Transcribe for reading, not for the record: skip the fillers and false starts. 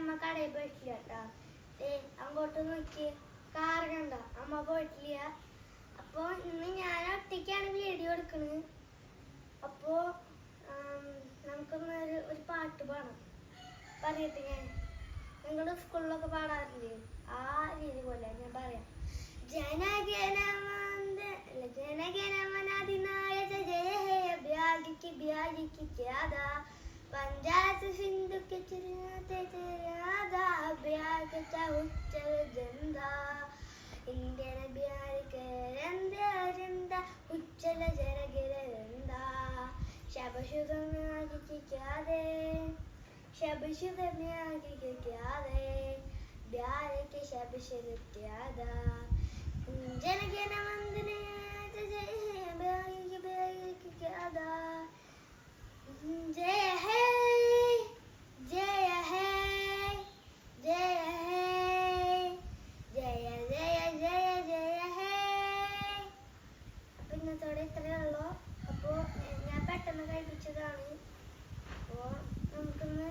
അമ്മ കടയിൽ പോയിട്ടില്ല കേട്ടാ. അങ്ങോട്ട് നോക്കി കാർ കണ്ട അമ്മ പോയിട്ടില്ല. അപ്പൊ ഇന്ന് ഞാൻ ഒറ്റയ്ക്കാണ് വീഡിയോ എടുക്കുന്നത്. അപ്പോ നമുക്കൊന്ന് ഒരു പാട്ട് പാടാം. പറയട്ടെ, ഞാൻ നിങ്ങളുടെ സ്കൂളിലൊക്കെ പാടാറില്ലേ ആ രീതി പോലെ ഞാൻ പറയാം. जनगणमनाधिनायक जय हे अभ्याग की ज्यादा पंजाब सिंधु के चिराते चिरादा अभ्याग का उच्चल जंदा इंडियन बिहार के रंदे रंदा उच्चल जरगिर रंदा शबशुद में आगे की क्या दे शबशुद में आगे की क्या दे बिहार के शबशुद क्या दा जनगणमंदने जय हे अभ्याग की ज्यादा जय हे जय हे जय हे जय जय जय जय हे. അപ്പൊ ഇന്നത്തോടെ ഇത്രയേ ഉള്ളൂ. അപ്പോൾ ഞാൻ പെട്ടെന്ന് കഴിപ്പിച്ചതാണ്. അപ്പോൾ നമുക്കൊന്ന്